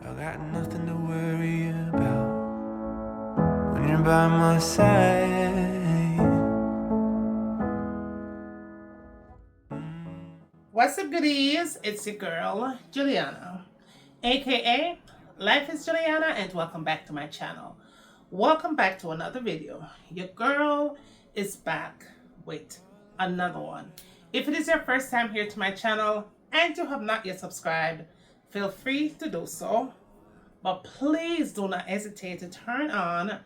I got nothing to worry about when you're by my side. What's up, goodies? It's your girl, Juliana, aka Life is Juliana, and welcome back to my channel. Welcome back to another video. Your girl is back with another one. If it is your first time here to my channel and you have not yet subscribed, feel free to do so. But please do not hesitate to turn on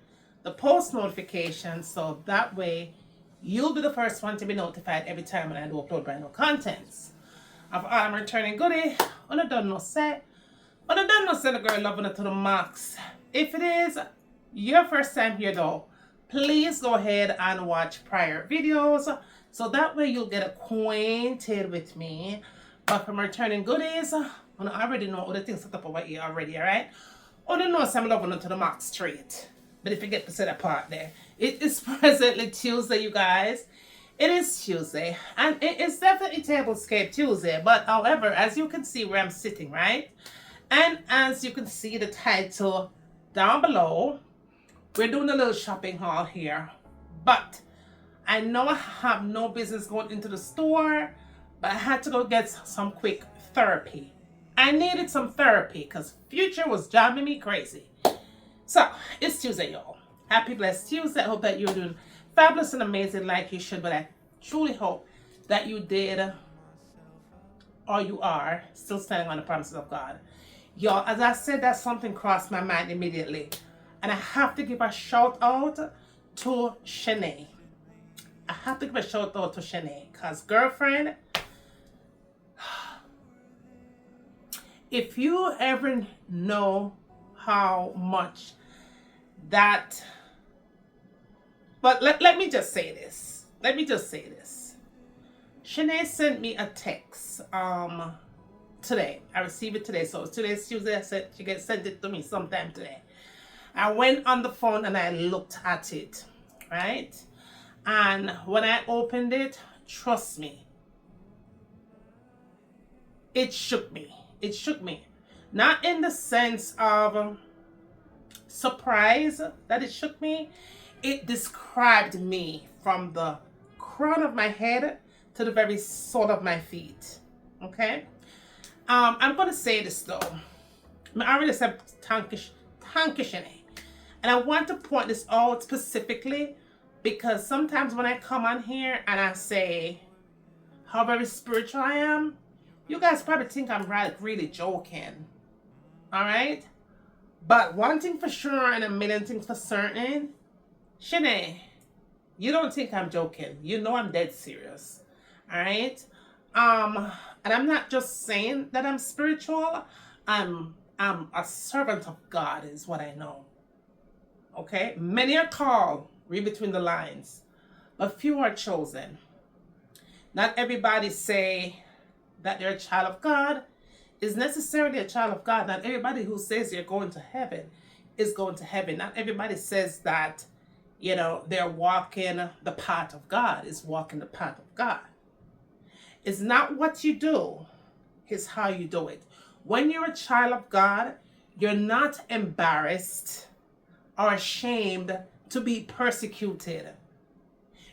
the post notifications so that way you'll be the first one to be notified every time when I do upload brand new contents. Of all I'm returning goodie, when I done no set, when I done no set, the girl loving it to the max. If it is your first time here though, please go ahead and watch prior videos so that way you'll get acquainted with me. But from returning goodies, I already know all the things set up over here already, alright? Oh, no, no, I'm loving it to the max straight. But if you get to say that part there, it is presently Tuesday, you guys. It is Tuesday, and it is definitely Tablescape Tuesday. But however, as you can see where I'm sitting, right? And as you can see the title down below, we're doing a little shopping haul here. But I know I have no business going into the store, but I had to go get some quick therapy. I needed some therapy because future was driving me crazy. So it's Tuesday, y'all. Happy blessed Tuesday. I hope that you're doing fabulous and amazing like you should, but I truly hope that you did or you are still standing on the promises of God. Y'all, as I said that, something crossed my mind immediately. And I have to give a shout out to Shanae. I have to give a shout out to Shanae because girlfriend, if you ever know how much that, but let me just say this. Let me just say this. Shanae sent me a text today. I received it today. So today's Tuesday. I said she sent it to me sometime today. I went on the phone and I looked at it, right? And when I opened it, trust me, it shook me. It shook me. Not in the sense of surprise that it shook me. It described me from the crown of my head to the very sole of my feet. Okay? I'm going to say this though. I already said tankish, and I want to point this out specifically because sometimes when I come on here and I say how very spiritual I am, you guys probably think I'm really joking. Alright? But one thing for sure and a million things for certain, Shanae, you don't think I'm joking. You know I'm dead serious. Alright? And I'm not just saying that I'm spiritual. I'm a servant of God is what I know. Okay? Many are called, read between the lines, but few are chosen. Not everybody say that they're a child of God is necessarily a child of God. Not everybody who says they're going to heaven is going to heaven. Not everybody says that, they're walking the path of God is walking the path of God. It's not what you do, it's how you do it. When you're a child of God, you're not embarrassed or ashamed to be persecuted.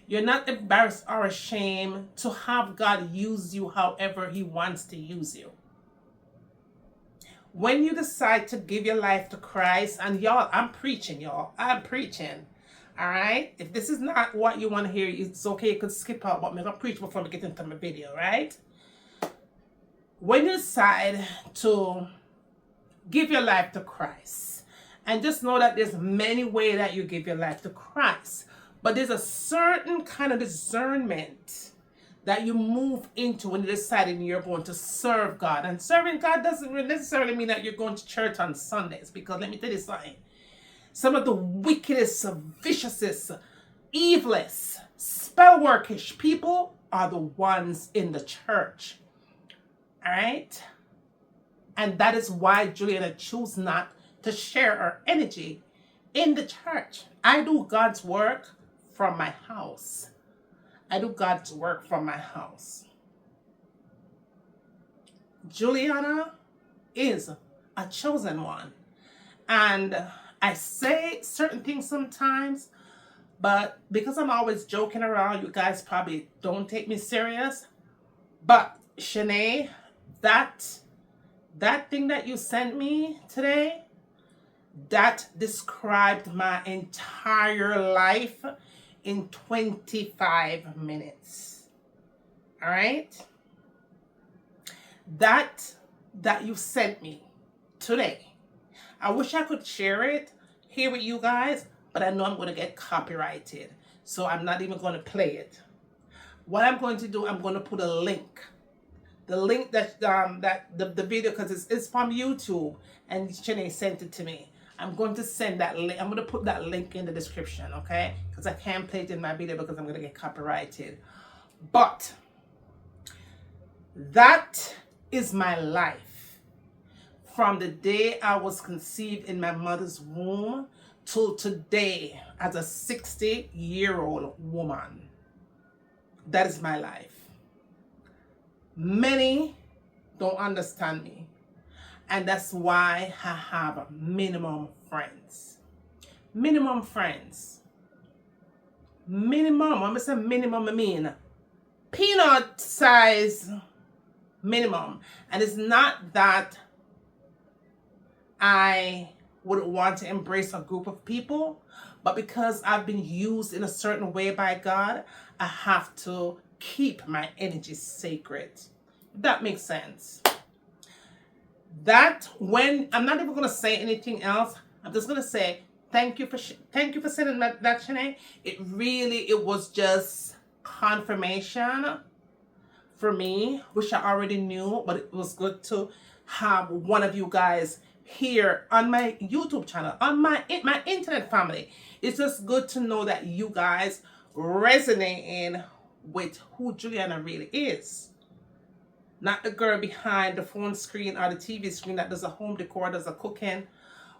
You're not embarrassed or ashamed to have God use you however He wants to use you. When you decide to give your life to Christ, and y'all, I'm preaching, y'all. I'm preaching. All right? If this is not what you want to hear, it's okay. You can skip out, but I'm going to preach before we get into my video, right? When you decide to give your life to Christ, and just know that there's many ways that you give your life to Christ, but there's a certain kind of discernment that you move into when you're deciding you're going to serve God. And serving God doesn't necessarily mean that you're going to church on Sundays, because let me tell you something. Some of the wickedest, viciousest, evilest, spell workish people are the ones in the church. All right? And that is why Juliana chose not to share her energy in the church. I do God's work from my house. I do God's work from my house. Juliana is a chosen one. And I say certain things sometimes, but because I'm always joking around, you guys probably don't take me serious. But Shanae, that thing that you sent me today, that described my entire life in 25 minutes. All right? That you sent me today. I wish I could share it here with you guys, but I know I'm going to get copyrighted. So I'm not even going to play it. What I'm going to do, I'm going to put a link. The link that the video, because it's from YouTube, and Shanae sent it to me. I'm going to send that link. I'm going to put that link in the description, okay? Because I can't play it in my video because I'm going to get copyrighted. But that is my life. From the day I was conceived in my mother's womb till today as a 60-year-old woman. That is my life. Many don't understand me. And that's why I have minimum friends. Minimum friends. Minimum, when I say minimum, I mean peanut size minimum. And it's not that I would want to embrace a group of people, but because I've been used in a certain way by God, I have to keep my energy sacred. If that makes sense. That when I'm not even going to say anything else, I'm just going to say thank you for sending that Shanae. It was just confirmation for me, which I already knew, but it was good to have one of you guys here on my YouTube channel, on my internet family. It's just good to know that you guys resonating with who Juliana really is. Not the girl behind the phone screen or the TV screen that does a home decor, does a cooking,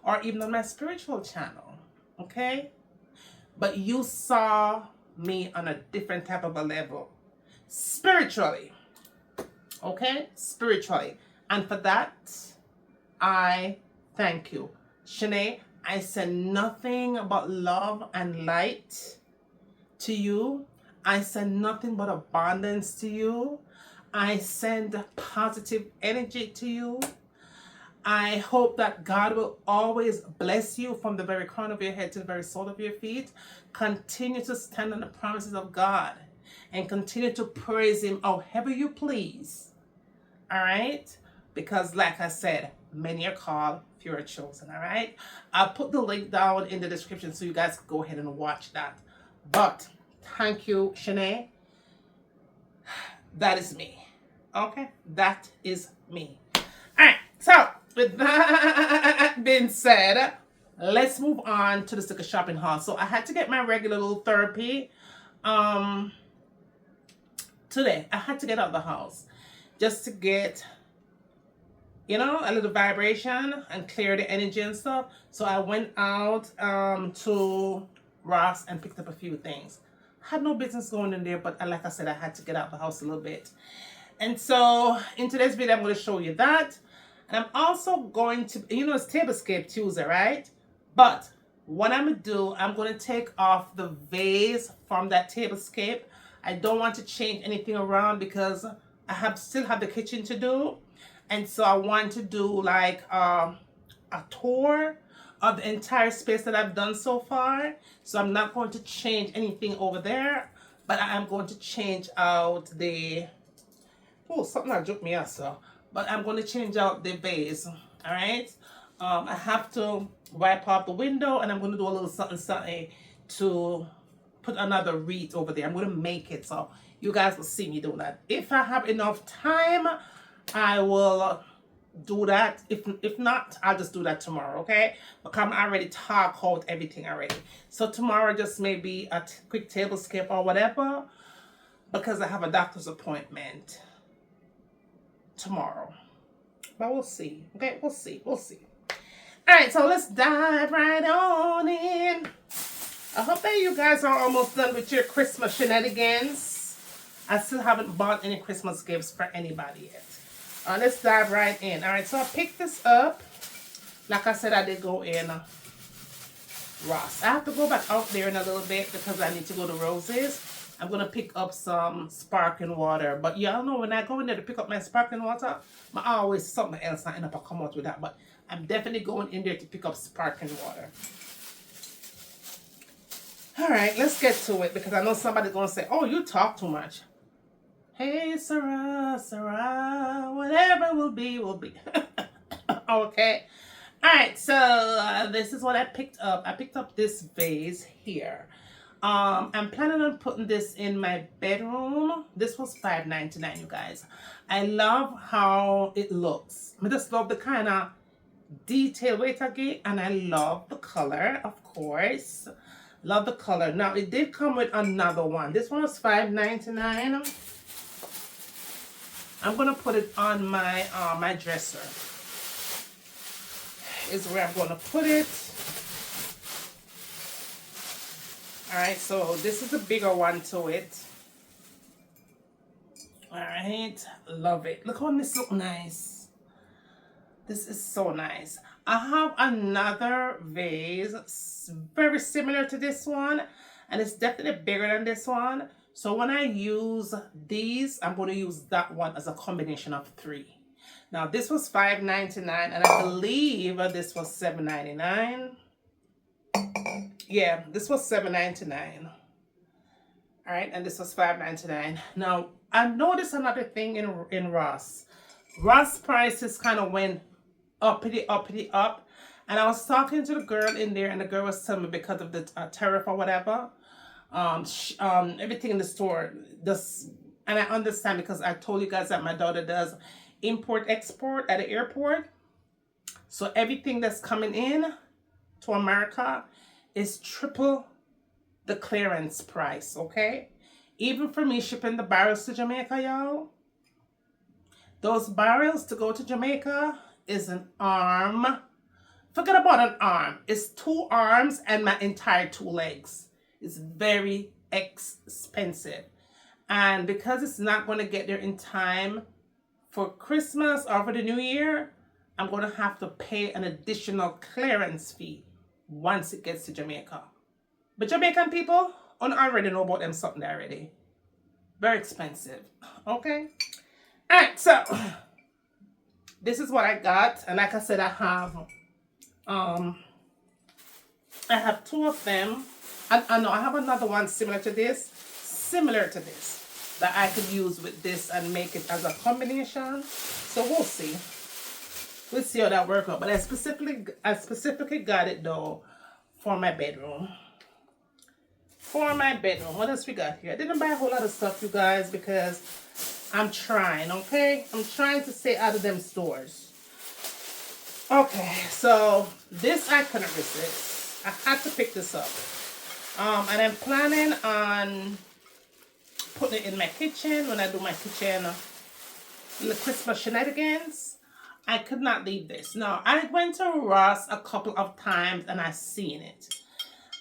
or even on my spiritual channel. Okay? But you saw me on a different type of a level. Spiritually. Okay? Spiritually. And for that, I thank you. Shanae, I said nothing but love and light to you. I said nothing but abundance to you. I send positive energy to you. I hope that God will always bless you from the very crown of your head to the very sole of your feet. Continue to stand on the promises of God and continue to praise Him however you please. All right? Because like I said, many are called, few are chosen. All right? I'll put the link down in the description so you guys can go ahead and watch that. But thank you, Shanae. That is me. Okay? That is me. All right. So, with that being said, let's move on to the sticker shopping haul. So, I had to get my regular little therapy today. I had to get out of the house just to get, a little vibration and clear the energy and stuff. So, I went out to Ross and picked up a few things. Had no business going in there, but like I said, I had to get out of the house a little bit. And so in today's video, I'm going to show you that. And I'm also going to, it's Tablescape Tuesday, right? But what I'm going to do, I'm going to take off the vase from that Tablescape. I don't want to change anything around because I still have the kitchen to do. And so I want to do like a tour of the entire space that I've done so far. So I'm not going to change anything over there, but I am going to change out the, something that took me out, so. But I'm going to change out the vase, all right? I have to wipe off the window, and I'm going to do a little something to put another wreath over there. I'm going to make it, so you guys will see me do that. If I have enough time, I will do that. If not, I'll just do that tomorrow, okay? Because I already talked out everything already. So tomorrow just maybe a quick tablescape or whatever, because I have a doctor's appointment tomorrow. But we'll see, okay? We'll see. All right, so let's dive right on in. I hope that you guys are almost done with your Christmas shenanigans. I still haven't bought any Christmas gifts for anybody yet. Let's dive right in. All right, so I picked this up Like I said, I did go in Ross. I have to go back out there in a little bit because I need to go to Roses. I'm going to pick up some sparkling water. But y'all know when I go in there to pick up my sparkling water, I always something else I end up come out with that. But I'm definitely going in there to pick up sparkling water. All right, let's get to it because I know somebody's going to say, oh, you talk too much. Hey, Sarah, Sarah, whatever will be, will be. Okay. All right, so this is what I picked up. I picked up this vase here. I'm planning on putting this in my bedroom. This was $5.99, you guys. I love how it looks. I just love the kind of detail weight I get, and I love the color, of course. Love the color. Now, it did come with another one. This one was $5.99. I'm gonna put it on my my dresser. Is where I'm gonna put it. All right, so this is a bigger one to it. All right, love it. Look how this looks nice. This is so nice. I have another vase very similar to this one, and it's definitely bigger than this one. So when I use these, I'm going to use that one as a combination of 3. Now this was $5.99, and I believe this was $7.99. Yeah, this was $7.99. All right, and this was $5.99. Now I noticed another thing in Ross. Ross prices kind of went uppity up, and I was talking to the girl in there, and the girl was telling me because of the tariff or whatever, everything in the store does, and I understand because I told you guys that my daughter does import export at the airport, so everything that's coming in to America is triple the clearance price. Okay, even for me shipping the barrels to Jamaica, y'all, those barrels to go to Jamaica is an arm. Forget about an arm. It's 2 arms and my entire 2 legs. It's very expensive. And because it's not going to get there in time for Christmas or for the New Year, I'm going to have to pay an additional clearance fee once it gets to Jamaica. But Jamaican people, I already know about them something already. Very expensive. Okay? Alright, so this is what I got, and like I said, I have 2 of them. I know I have another one similar to this, that I could use with this and make it as a combination. So we'll see. We'll see how that works out. But I specifically got it though for my bedroom. For my bedroom. What else we got here? I didn't buy a whole lot of stuff, you guys, because I'm trying, okay? I'm trying to stay out of them stores. Okay, so this I couldn't resist. I had to pick this up. And I'm planning on putting it in my kitchen when I do my kitchen the Christmas shenanigans. I could not leave this. Now, I went to Ross a couple of times and I seen it.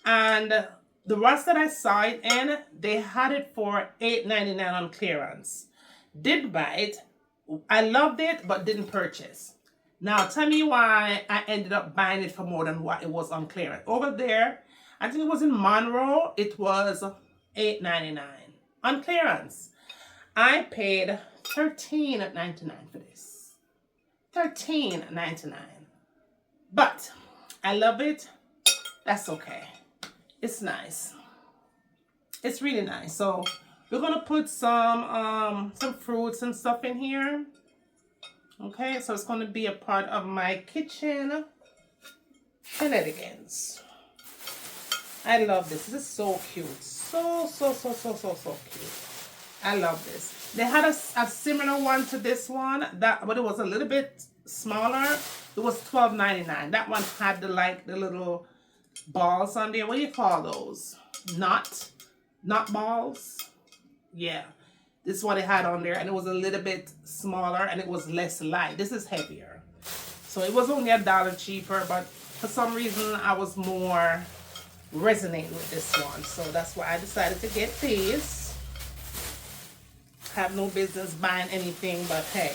And the Ross that I saw it in, they had it for $8.99 on clearance. Did buy it. I loved it, but didn't purchase. Now, tell me why I ended up buying it for more than what it was on clearance. Over there, I think it was in Monroe, it was $8.99 on clearance. I paid $13.99 for this. $13.99. But I love it. That's okay. It's nice. It's really nice. So we're gonna put some fruits and stuff in here. Okay, so it's gonna be a part of my kitchen shenanigans. I love this. This is so cute. So cute. I love this. They had a similar one to this one, but it was a little bit smaller. It was $12.99. That one had the little balls on there. What do you call those? Not balls. Yeah, this is what it had on there, and it was a little bit smaller and it was less light. This is heavier, so it was only $1 cheaper, but for some reason I was more resonating with this one, so that's why I decided to get these. Have no business buying anything, but hey,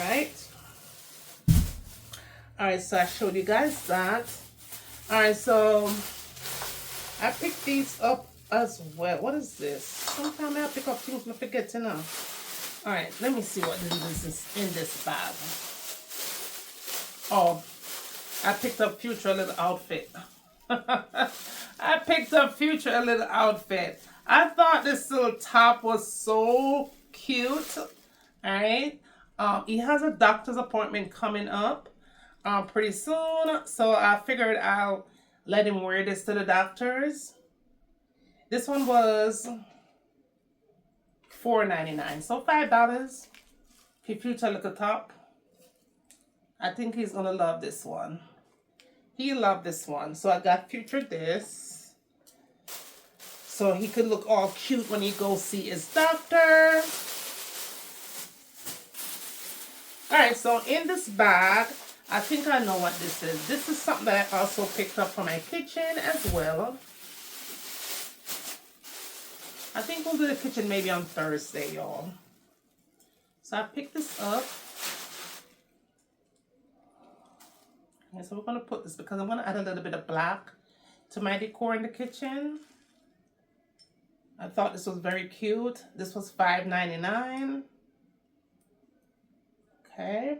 right? All right, so I showed you guys that. All right, so I picked these up as well. What is this? Sometimes I pick up things I forget to know. All right, let me see what this is in this bag. Oh, I picked up Future a little outfit. I picked up Future a little outfit. I thought this little top was so cute. All right. He has a doctor's appointment coming up pretty soon. So I figured I'll let him wear this to the doctors. This one was $4.99. So $5. Future little top. I think he's gonna love this one. He loved this one. So I got Future this. So he could look all cute when he goes see his doctor. Alright, so in this bag, I think I know what this is. This is something that I also picked up from my kitchen as well. I think we'll do the kitchen maybe on Thursday, y'all. So I picked this up. Okay, so we're going to put this because I'm going to add a little bit of black to my decor in the kitchen. I thought this was very cute. This was $5.99. Okay.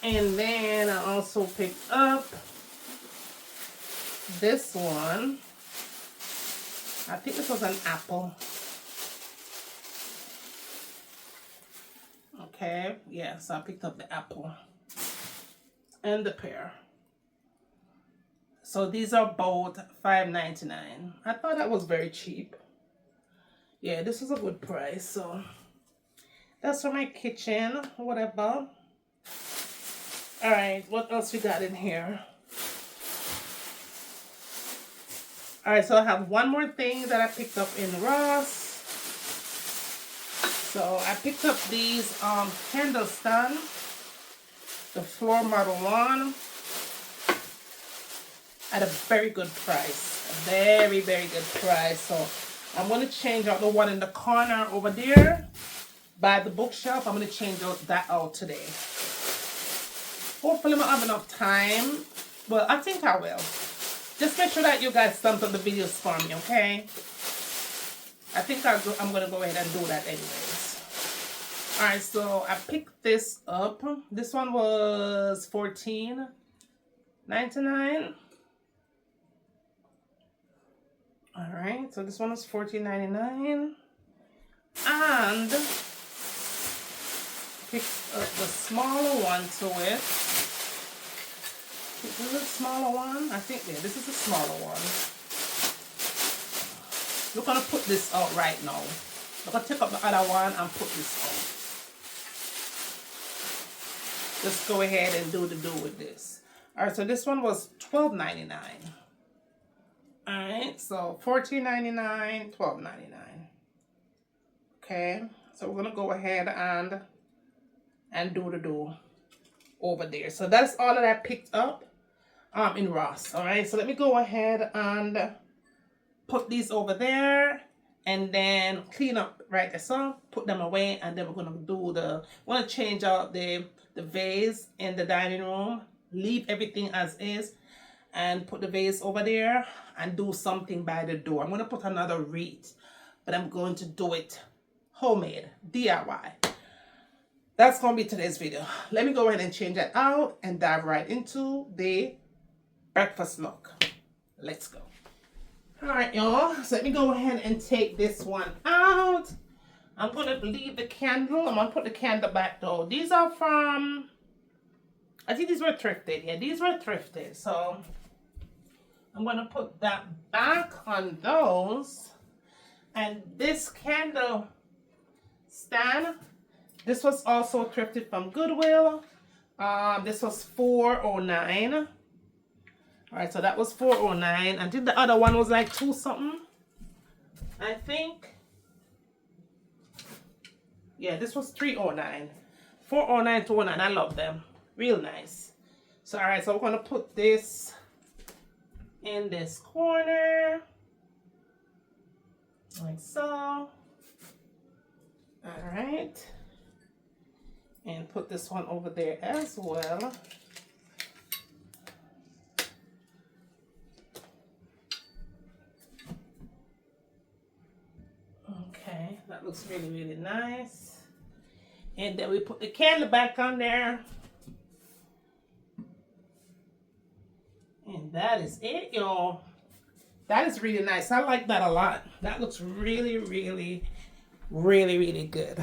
And then I also picked up this one. I think this was an apple. Okay, yeah, so I picked up the apple and the pear. So these are both $5.99. I thought that was very cheap. Yeah, this was a good price. So that's for my kitchen, whatever. All right, what else we got in here? All right, so I have one more thing that I picked up in Ross. So I picked up these candle stand, the floor model one, at a very good price. A very, very good price. So I'm going to change out the one in the corner over there by the bookshelf. I'm going to change that out today. Hopefully I have enough time. Well, I think I will. Just make sure that you guys thumbs up the videos for me, okay? I think I'm going to go ahead and do that anyways. Alright, so I picked this up. This one was $14.99. Alright, so this one was $14.99. And picked up the smaller one to it. This is a smaller one. I think, yeah, this is a smaller one. We're going to put this out right now. We're going to take up the other one and put this out. Just go ahead and do with this. Alright, so this one was $12.99. Alright, so $14.99, $12.99. Okay, so we're going to go ahead and do over there. So that's all that I picked up in Ross. Alright, so let me go ahead and put these over there and then clean up right there. So put them away, and then we're going to want to change out the vase in the dining room, leave everything as is, and put the vase over there and do something by the door. I'm going to put another wreath, but I'm going to do it homemade, DIY. That's going to be today's video. Let me go ahead and change that out and dive right into the breakfast look. Let's go. All right, y'all. So let me go ahead and take this one out. I'm going to leave the candle. I'm going to put the candle back though. These are from, I think these were thrifted. Yeah, these were thrifted. So I'm going to put that back on those. And this candle stand, this was also thrifted from Goodwill. This was $4.09. All right, so that was $4.09. I think the other one was like $2 something, I think. Yeah, this was $3.09. $4.09 to $4.09. I love them. Real nice. So, all right, so we're going to put this in this corner. Like so. All right. And put this one over there as well. Okay, that looks really, really nice. And then we put the candle back on there. And that is it, y'all. That is really nice. I like that a lot. That looks really, really, really, really good.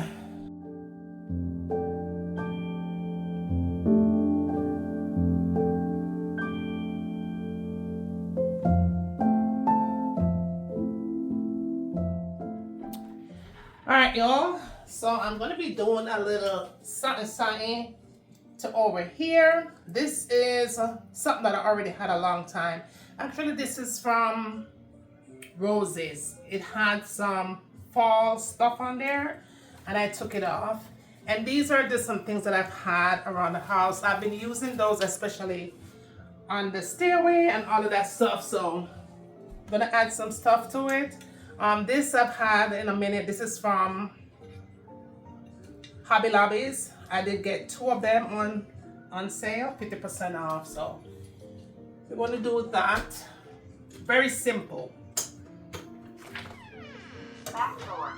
All right, y'all. So I'm going to be doing a little something to over here. This is something that I already had a long time. Actually, this is from Roses. It had some fall stuff on there and I took it off. And these are just some things that I've had around the house. I've been using those especially on the stairway and all of that stuff. So I'm gonna add some stuff to it. This I've had in a minute. This is from Hobby Lobbies. I did get 2 of them on sale, 50% off. So we want to do that. Very simple. Back door.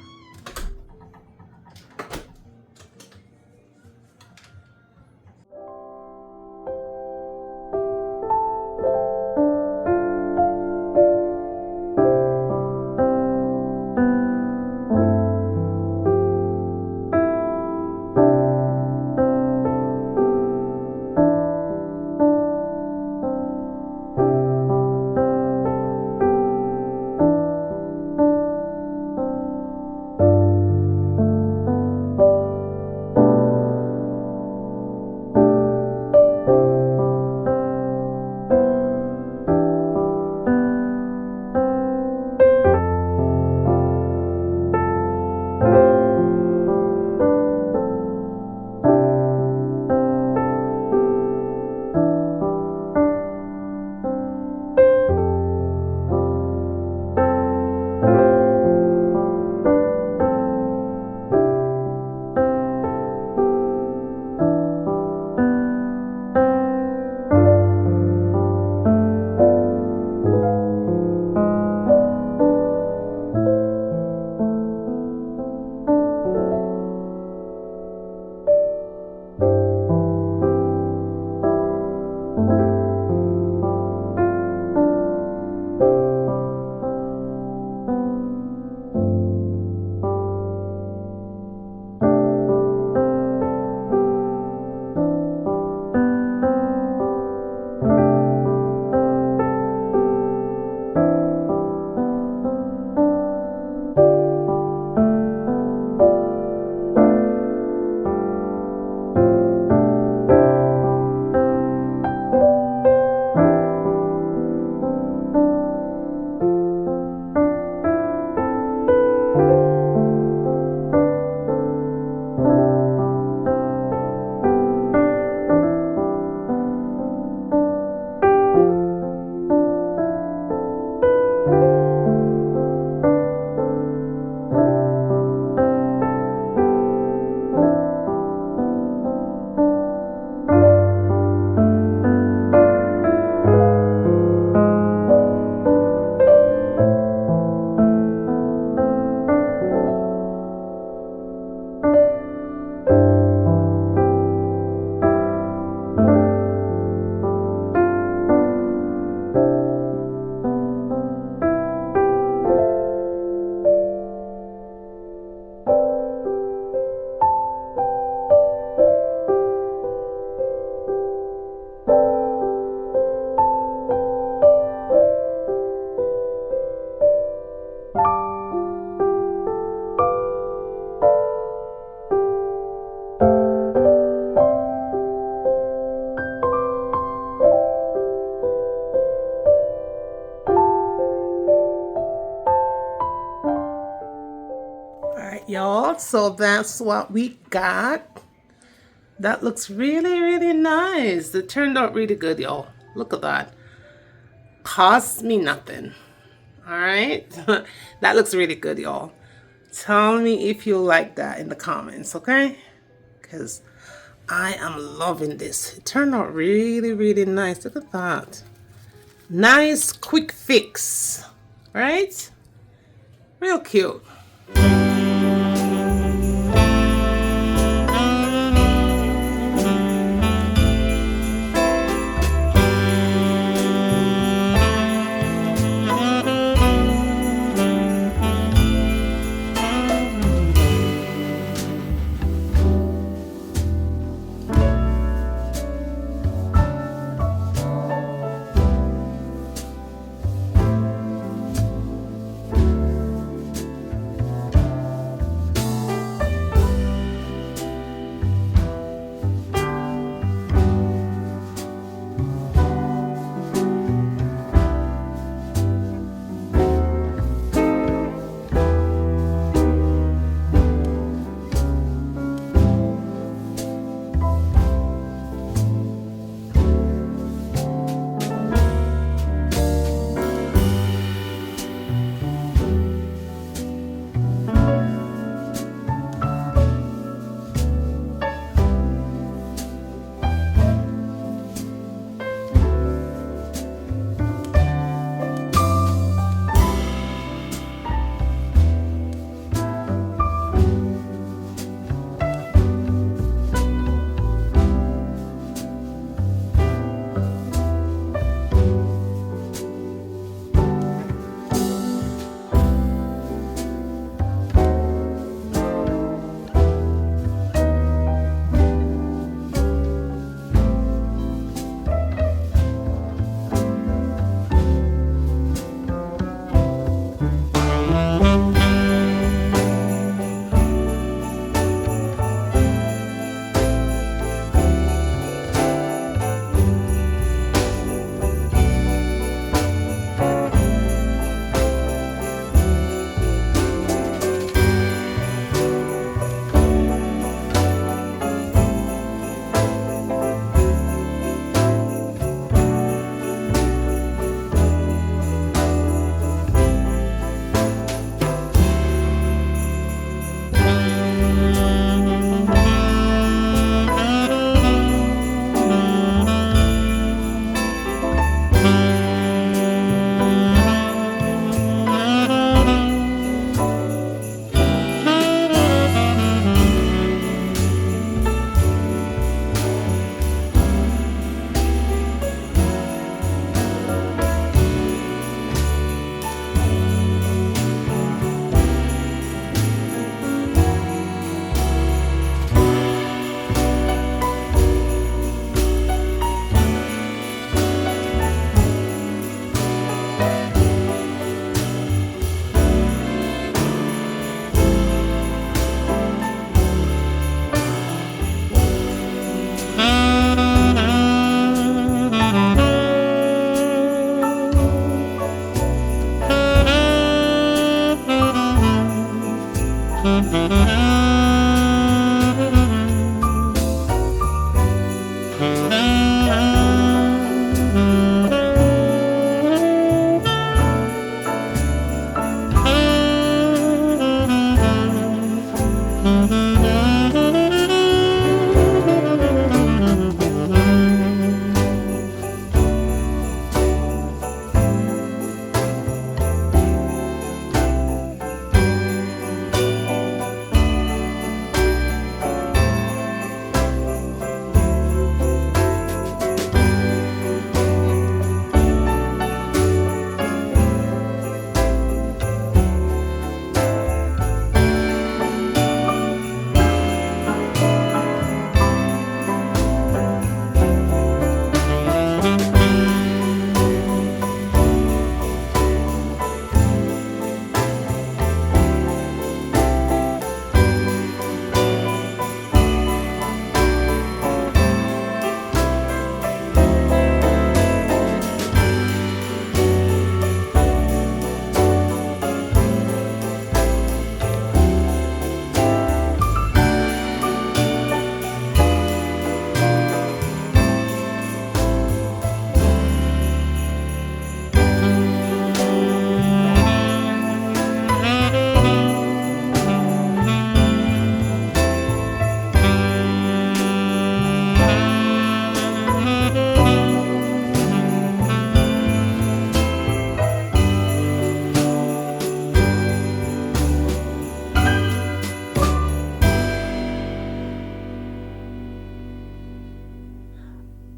Y'all, so that's what we got. That looks really, really nice. It turned out really good, y'all. Look at that. Cost me nothing. All right. That looks really good, y'all. Tell me if you like that in the comments, okay? Because I am loving this. It turned out really, really nice. Look at that. Nice quick fix, right? Real cute.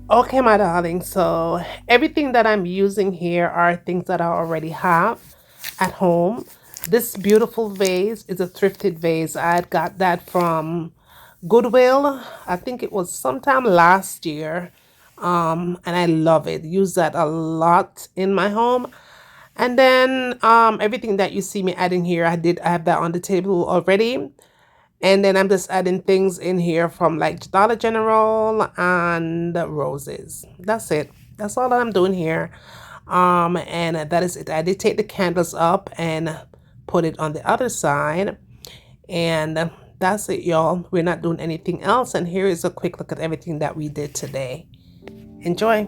Okay, my darling. So everything that I'm using here are things that I already have at home. This beautiful vase is a thrifted vase. I had got that from Goodwill. I think it was sometime last year. And I love it. Use that a lot in my home. And then everything that you see me adding here, I have that on the table already. And then I'm just adding things in here from like Dollar General and roses. That's it. That's all that I'm doing here. And that is it. I did take the candles up and put it on the other side. And that's it, y'all. We're not doing anything else. And here is a quick look at everything that we did today. Enjoy.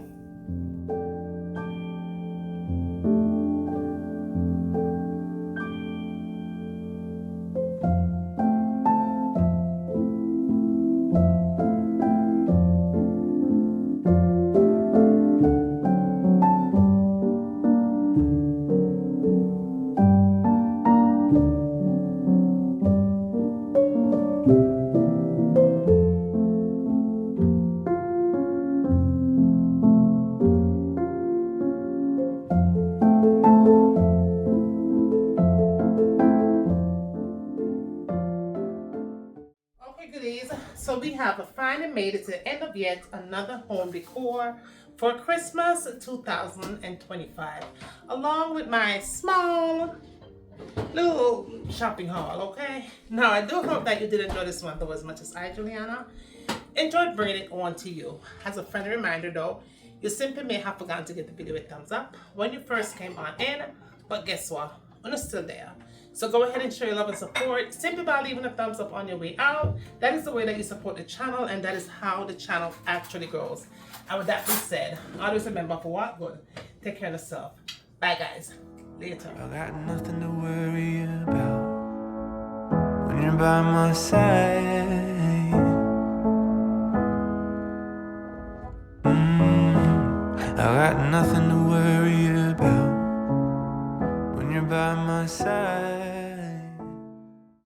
Okay, goodies. So we have finally made it to the end of yet another home decor for Christmas 2025, along with my small little shopping haul. Okay. Now I do hope that you did enjoy this one though as much as I, Juliana, enjoyed bringing it on to you. As a friendly reminder though, you simply may have forgotten to give the video a thumbs up when you first came on in, but guess what? I'm still there. So go ahead and show your love and support simply by leaving a thumbs up on your way out. That is the way that you support the channel, and that is how the channel actually grows. And with that being said, always remember, for what good, take care of yourself. Bye guys. Later. I got nothing to worry about when you're by my side. I got nothing to worry about when you're by my side.